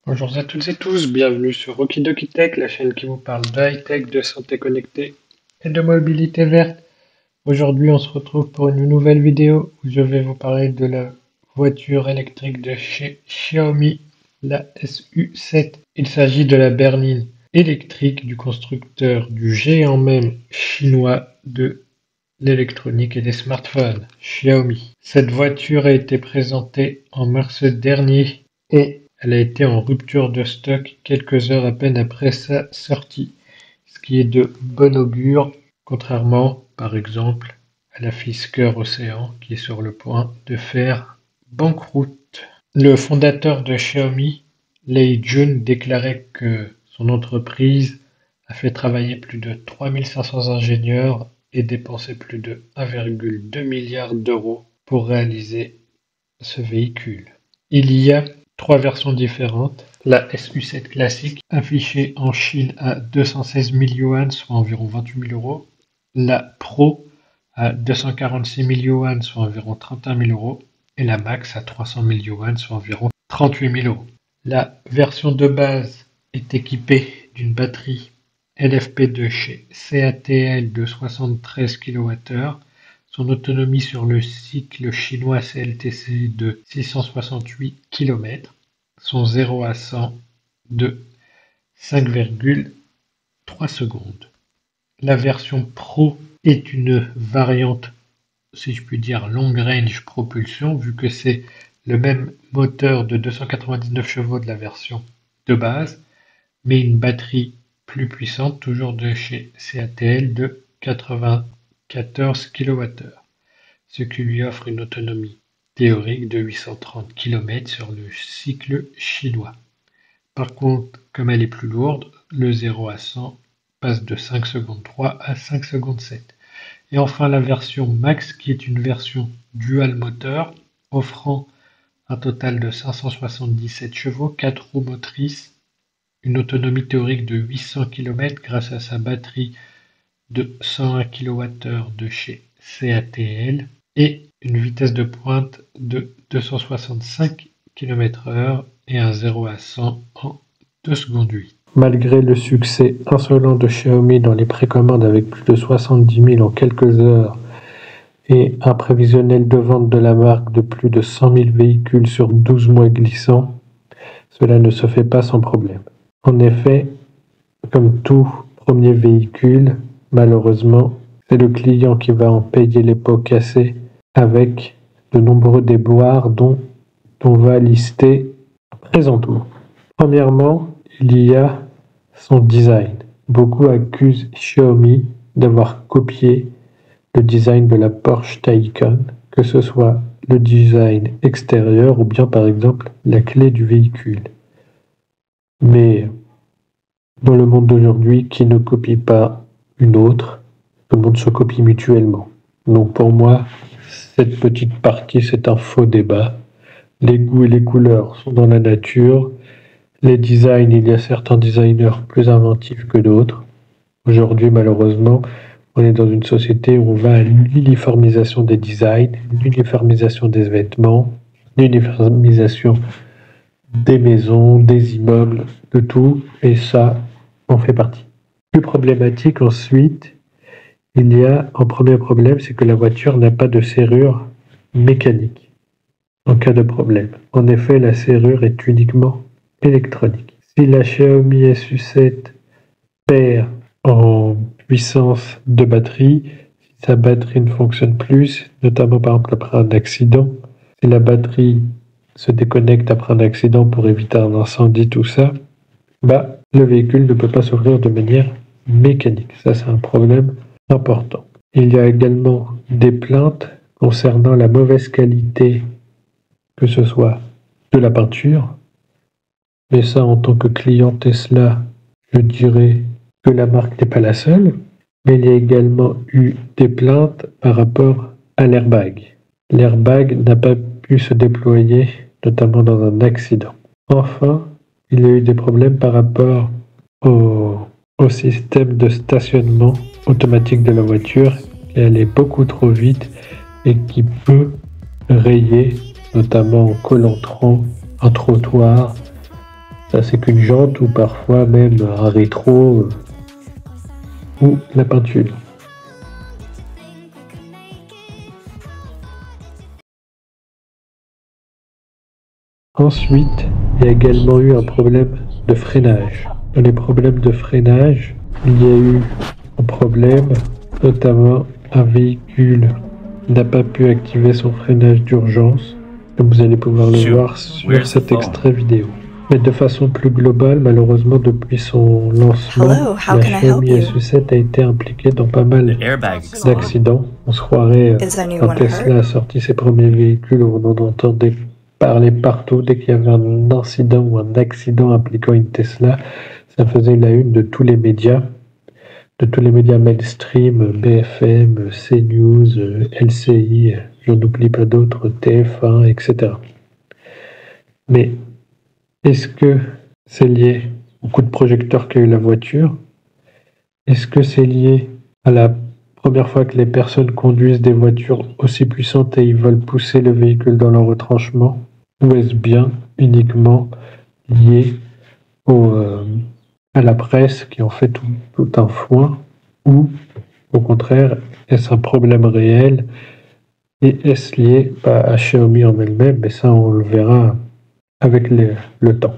Bonjour à toutes et tous, bienvenue sur Okidoki Tech, la chaîne qui vous parle de high-tech, de santé connectée et de mobilité verte. Aujourd'hui, on se retrouve pour une nouvelle vidéo où je vais vous parler de la voiture électrique de chez Xiaomi, la SU7. Il s'agit de la berline électrique du constructeur du géant même chinois de l'électronique et des smartphones, Xiaomi. Cette voiture a été présentée en mars dernier et elle a été en rupture de stock quelques heures à peine après sa sortie, ce qui est de bon augure, contrairement, par exemple, à la Fisker Océan qui est sur le point de faire banqueroute. Le fondateur de Xiaomi, Lei Jun, déclarait que son entreprise a fait travailler plus de 3500 ingénieurs et dépensé plus de 1,2 milliard d'euros pour réaliser ce véhicule. Il y a trois versions différentes. La SU7 classique, affichée en Chine à 216 000 yuan, soit environ 28 000 euros. La Pro à 246 000 yuan, soit environ 31 000 euros. Et la Max à 300 000 yuan, soit environ 38 000 euros. La version de base est équipée d'une batterie LFP de chez CATL de 73 kWh. Son autonomie sur le cycle chinois CLTC de 668 km, son 0 à 100 de 5,3 secondes. La version Pro est une variante, si je puis dire, long range propulsion, vu que c'est le même moteur de 299 chevaux de la version de base, mais une batterie plus puissante, toujours de chez CATL, de 94 kWh, ce qui lui offre une autonomie théorique de 830 km sur le cycle chinois. Par contre, comme elle est plus lourde, le 0 à 100 passe de 5 secondes 3 à 5 secondes 7. Et enfin la version Max, qui est une version dual moteur, offrant un total de 577 chevaux, 4 roues motrices, une autonomie théorique de 800 km grâce à sa batterie de 101 kWh de chez CATL et une vitesse de pointe de 265 km/h et un 0 à 100 en 2 secondes 8. Malgré le succès insolent de Xiaomi dans les précommandes avec plus de 70 000 en quelques heures et un prévisionnel de vente de la marque de plus de 100 000 véhicules sur 12 mois glissants, cela ne se fait pas sans problème. En effet, comme tout premier véhicule, malheureusement, c'est le client qui va en payer les pots cassés avec de nombreux déboires dont on va lister présentement. Premièrement, il y a son design. Beaucoup accusent Xiaomi d'avoir copié le design de la Porsche Taycan, que ce soit le design extérieur ou bien par exemple la clé du véhicule. Mais dans le monde d'aujourd'hui, qui ne copie pas une autre, tout le monde se copie mutuellement. Donc pour moi, cette petite partie, c'est un faux débat. Les goûts et les couleurs sont dans la nature. Les designs, il y a certains designers plus inventifs que d'autres. Aujourd'hui, malheureusement, on est dans une société où on va à l'uniformisation des designs, l'uniformisation des vêtements, l'uniformisation des maisons, des immeubles, de tout, et ça en fait partie. Plus problématique ensuite, il y a un premier problème, c'est que la voiture n'a pas de serrure mécanique en cas de problème. En effet, la serrure est uniquement électronique. Si la Xiaomi SU7 perd en puissance de batterie, si sa batterie ne fonctionne plus, notamment par exemple après un accident, si la batterie se déconnecte après un accident pour éviter un incendie, tout ça, le véhicule ne peut pas s'ouvrir de manière mécanique. Ça, c'est un problème important. Il y a également des plaintes concernant la mauvaise qualité, que ce soit de la peinture, mais ça, en tant que client Tesla, je dirais que la marque n'est pas la seule, mais il y a également eu des plaintes par rapport à l'airbag. L'airbag n'a pas pu se déployer, notamment dans un accident. Enfin, il y a eu des problèmes par rapport au système de stationnement automatique de la voiture, qui allait beaucoup trop vite et qui peut rayer, notamment en col entrant, un trottoir, Ça, c'est qu'une jante ou parfois même un rétro ou la peinture. Ensuite, il y a également eu un problème de freinage. Dans les problèmes de freinage, il y a eu un problème, notamment un véhicule n'a pas pu activer son freinage d'urgence, comme vous allez pouvoir le voir sur cet extrait vidéo. Mais de façon plus globale, malheureusement, depuis son lancement, la Xiaomi SU7 a été impliquée dans pas mal d'accidents. On se croirait, quand Tesla a sorti ses premiers véhicules, on en entendait parler partout. Dès qu'il y avait un incident ou un accident impliquant une Tesla, ça faisait la une de tous les médias mainstream, BFM, CNews, LCI, j'en oublie pas d'autres, TF1, etc. Mais est-ce que c'est lié au coup de projecteur qu'a eu la voiture? Est-ce que c'est lié à la première fois que les personnes conduisent des voitures aussi puissantes et ils veulent pousser le véhicule dans leur retranchement? Ou est-ce bien uniquement lié à la presse qui en fait tout un foin? Ou au contraire, est-ce un problème réel? Et est-ce lié à Xiaomi en elle-même? Mais ça, on le verra avec le temps.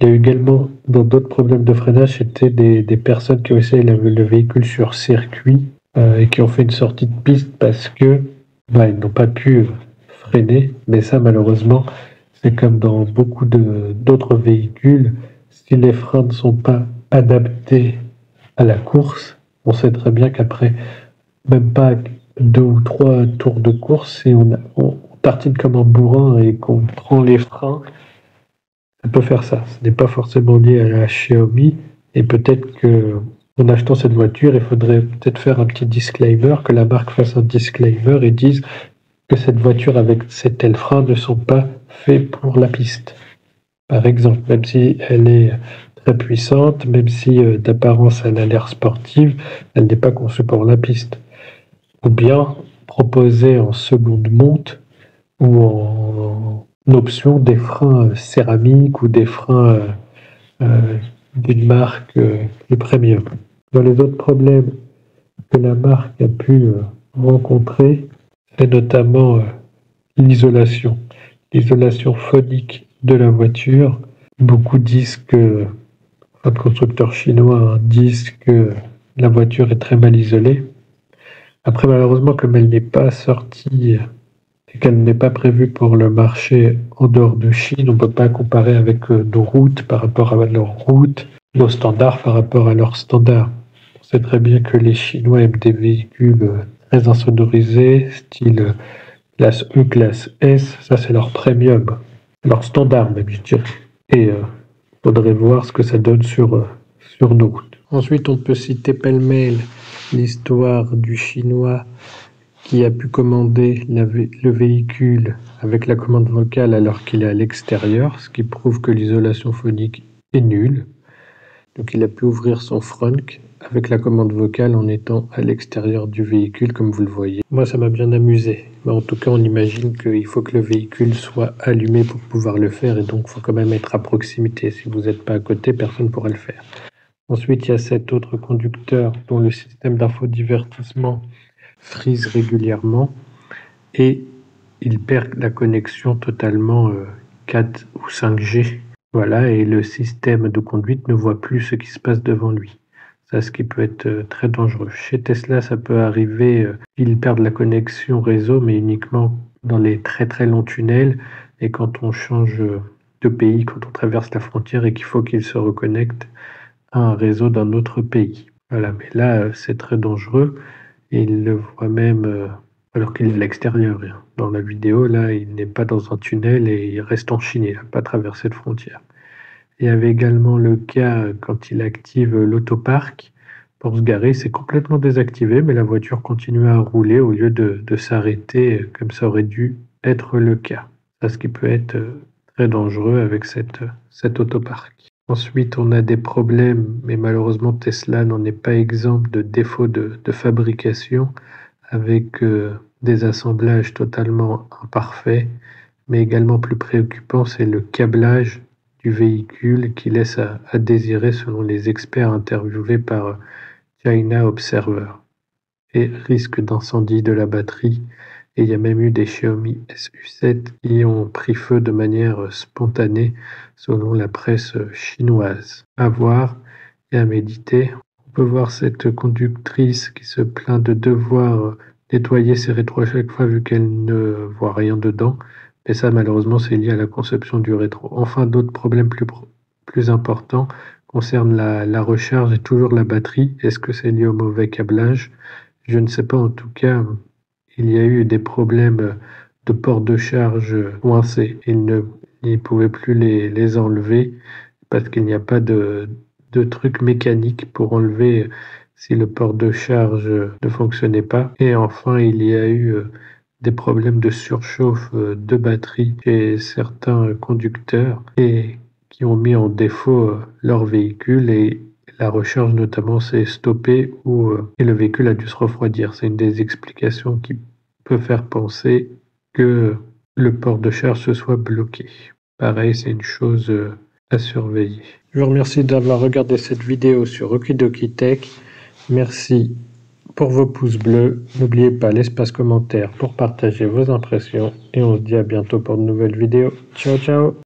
Il y a eu également, dans d'autres problèmes de freinage, c'était des personnes qui ont essayé le véhicule sur circuit et qui ont fait une sortie de piste parce que ils n'ont pas pu freiner. Mais ça, malheureusement, c'est comme dans beaucoup d'autres véhicules. Si les freins ne sont pas adaptés à la course, on sait très bien qu'après même pas 2 ou 3 tours de course, si on tartine comme un bourrin et qu'on prend les freins, ça peut faire ça. Ce n'est pas forcément lié à la Xiaomi et peut-être que en achetant cette voiture, il faudrait peut-être faire un petit disclaimer, que la marque fasse un disclaimer et dise que cette voiture avec ces tels freins ne sont pas faits pour la piste. Par exemple, même si elle est très puissante, même si d'apparence elle a l'air sportive, elle n'est pas conçue pour la piste. Ou bien proposer en seconde monte ou en option des freins céramiques ou des freins d'une marque plus premium. Dans les autres problèmes que la marque a pu rencontrer, c'est notamment l'isolation phonique de la voiture. Beaucoup disent que, un constructeur chinois disent que la voiture est très mal isolée. Après, malheureusement, comme elle n'est pas sortie et qu'elle n'est pas prévue pour le marché en dehors de Chine, on ne peut pas comparer avec nos routes par rapport à leurs routes, nos standards par rapport à leurs standards. On sait très bien que les Chinois aiment des véhicules très insonorisés, style classe E, classe S, ça c'est leur premium, leur standard même, je dirais. Et faudrait voir ce que ça donne sur nos routes. Ensuite, on peut citer pêle-mêle l'histoire du Chinois qui a pu commander le véhicule avec la commande vocale alors qu'il est à l'extérieur, ce qui prouve que l'isolation phonique est nulle. Donc il a pu ouvrir son frunk avec la commande vocale en étant à l'extérieur du véhicule, comme vous le voyez. Moi, ça m'a bien amusé. Mais en tout cas, on imagine qu'il faut que le véhicule soit allumé pour pouvoir le faire, et donc il faut quand même être à proximité. Si vous n'êtes pas à côté, personne ne pourra le faire. Ensuite, il y a cet autre conducteur dont le système d'infodivertissement frise régulièrement et il perd la connexion totalement 4 ou 5G. Voilà, et le système de conduite ne voit plus ce qui se passe devant lui. Ça, ce qui peut être très dangereux. Chez Tesla, ça peut arriver, ils perdent la connexion réseau, mais uniquement dans les très très longs tunnels et quand on change de pays, quand on traverse la frontière et qu'il faut qu'il se reconnecte à un réseau d'un autre pays. Voilà, mais là, c'est très dangereux et il le voit même alors qu'il est à l'extérieur. Dans la vidéo, là, il n'est pas dans un tunnel et il reste en Chine, il n'a pas traversé de frontière. Il y avait également le cas quand il active l'autopark pour se garer, c'est complètement désactivé, mais la voiture continue à rouler au lieu de s'arrêter comme ça aurait dû être le cas. Ça, ce qui peut être très dangereux avec cet autopark. Ensuite, on a des problèmes, mais malheureusement Tesla n'en est pas exempt de défauts de fabrication avec des assemblages totalement imparfaits, mais également plus préoccupant, c'est le câblage du véhicule qui laisse à désirer selon les experts interviewés par China Observer, et risque d'incendie de la batterie. Et il y a même eu des Xiaomi SU7 qui ont pris feu de manière spontanée selon la presse chinoise. À voir et à méditer. On peut voir cette conductrice qui se plaint de devoir nettoyer ses rétros à chaque fois vu qu'elle ne voit rien dedans. Mais ça, malheureusement, c'est lié à la conception du rétro. Enfin, d'autres problèmes plus importants concernent la recharge et toujours la batterie. Est-ce que c'est lié au mauvais câblage? Je ne sais pas. En tout cas, il y a eu des problèmes de port de charge coincés. Il ne pouvait plus les enlever parce qu'il n'y a pas de truc mécanique pour enlever si le port de charge ne fonctionnait pas. Et enfin, il y a eu des problèmes de surchauffe de batterie chez certains conducteurs et qui ont mis en défaut leur véhicule, et la recharge notamment s'est stoppée et le véhicule a dû se refroidir. C'est une des explications qui peut faire penser que le port de charge se soit bloqué. Pareil, c'est une chose à surveiller. Je vous remercie d'avoir regardé cette vidéo sur Okidoki Tech. Merci pour vos pouces bleus. N'oubliez pas l'espace commentaire pour partager vos impressions. Et on se dit à bientôt pour de nouvelles vidéos. Ciao, ciao!